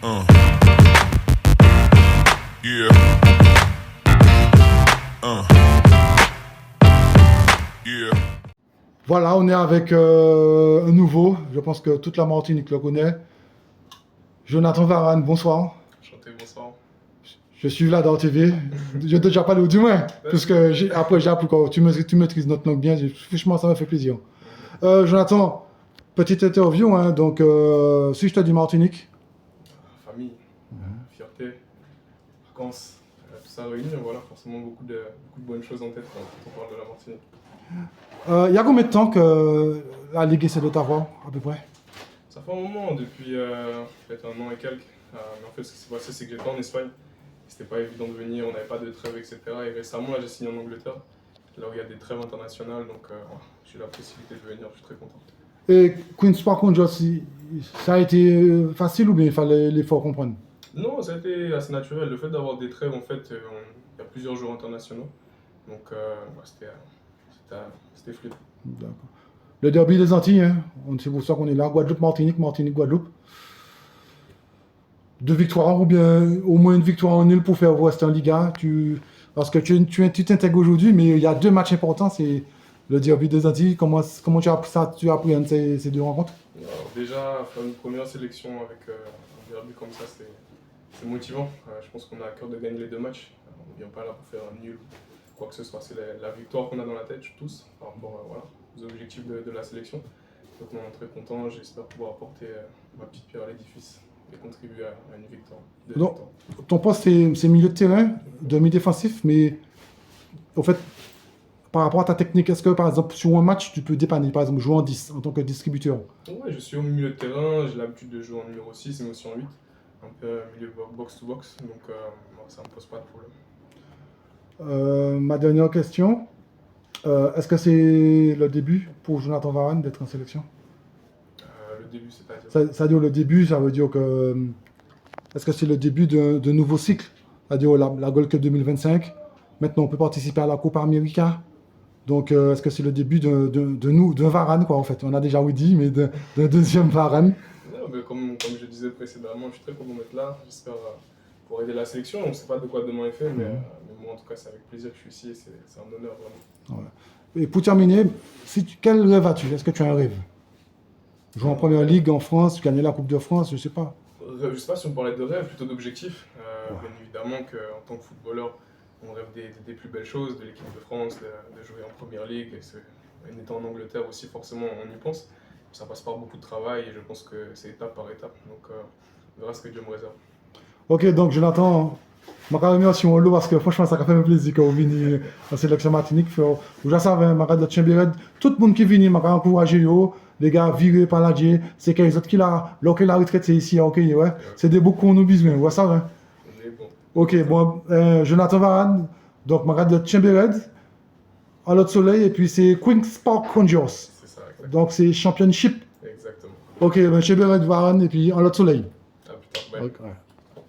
Yeah. Yeah. Voilà, on est avec un nouveau, je pense que toute la Martinique le connaît. Jonathan Varane, bonsoir. Enchanté, bonsoir. Je suis là dans TV. Je t'ai déjà parlé du moins, parce que après j'ai appris que tu maîtrises notre langue bien. Franchement, ça m'a fait plaisir. Jonathan, petite interview, hein, donc si je te dis Martinique. Famille, fierté, vacances, tout ça réuni, voilà, forcément beaucoup de bonnes choses en tête quand on parle de la Martinique. Il y a combien de temps que la Ligue essaie de t'avoir, à peu près? Ça fait un moment, depuis peut-être 1 an et quelques. Mais en fait, ce qui s'est passé, c'est que j'étais en Espagne. C'était pas évident de venir, on n'avait pas de trêve, etc. Et récemment, là, j'ai signé en Angleterre, là où il y a des trêves internationales, donc j'ai la possibilité de venir, je suis très content. Et Queen's Park Rangers, ça a été facile ou bien il fallait l'effort comprendre? Non, ça a été assez naturel. Le fait d'avoir des trêves, en fait, il y a plusieurs joueurs internationaux, donc c'était fluide. D'accord. Le derby des Antilles, hein, c'est pour ça qu'on est là. Guadeloupe, Martinique, Martinique, Guadeloupe. 2 victoires ou bien au moins une victoire en nul pour faire Ouest en Liga. Parce que tu t'intègres aujourd'hui, mais il y a 2 matchs importants. C'est le derby des Antilles. Comment tu appréhendes ces 2 rencontres? Alors déjà, faire une première sélection avec un derby comme ça, c'est motivant. Je pense qu'on a à cœur de gagner les 2 matchs. On ne vient pas là pour faire un nul, quoi que ce soit. C'est la victoire qu'on a dans la tête, tous, par rapport aux objectifs de la sélection. Donc on est très content. J'espère pouvoir apporter ma petite pierre à l'édifice et contribuer à une victoire. Donc, ton poste, c'est milieu de terrain, demi-défensif, mais au fait, par rapport à ta technique, est-ce que par exemple sur un match, tu peux dépanner, par exemple jouer en 10 en tant que distributeur? Ouais, je suis au milieu de terrain, j'ai l'habitude de jouer en numéro 6, mais aussi en 8, un peu milieu box-to-box, donc ça ne me pose pas de problème. Ma dernière question, est-ce que c'est le début pour Jonathan Varane d'être en sélection? Le début, c'est-à-dire Ça veut dire le début, ça veut dire que... Est-ce que c'est le début d'un nouveau cycle? C'est-à-dire la Gold Cup 2025. Maintenant, on peut participer à la Copa América. Donc, est-ce que c'est le début d'un Varane, quoi, en fait? On a déjà Woody, mais d'un deuxième Varane. Non, mais comme je disais précédemment, je suis très content d'être là. J'espère pour aider la sélection. On ne sait pas de quoi demain est fait, mais moi, en tout cas, c'est avec plaisir que je suis ici et c'est un honneur, vraiment. Ouais. Et pour terminer, quel rêve as-tu? Est-ce que tu as un rêve? Jouer en première ligue en France, gagner la Coupe de France, je sais pas. Je ne sais pas si on parlait de rêve, plutôt d'objectif. Bien évidemment qu'en tant que footballeur, on rêve des plus belles choses, de l'équipe de France, de jouer en première ligue. En étant en Angleterre aussi, forcément, on y pense. Ça passe par beaucoup de travail et je pense que c'est étape par étape. Donc, on verra ce que Dieu me réserve. Ok, donc Jonathan, je te remercie parce que franchement, ça a fait un plaisir quand vous venez à la sélection Martinique. Vous savez, je suis tout le monde qui vient, je encouragé. Les gars, virés par la Dieu, c'est qu'ils autres qui la retraite, c'est ici, ok, ouais. C'est des boucs qu'on nous besoin, vous savez. Ok, bon, Jonathan Varane, donc je regarde Chamberlain, à l'autre soleil, et puis c'est Queen's Park Rangers. C'est ça, exactement. Donc c'est Championship. Exactement. Ok, ben Chamberlain, Varane, et puis à l'autre soleil. À plus tard, bye. Okay.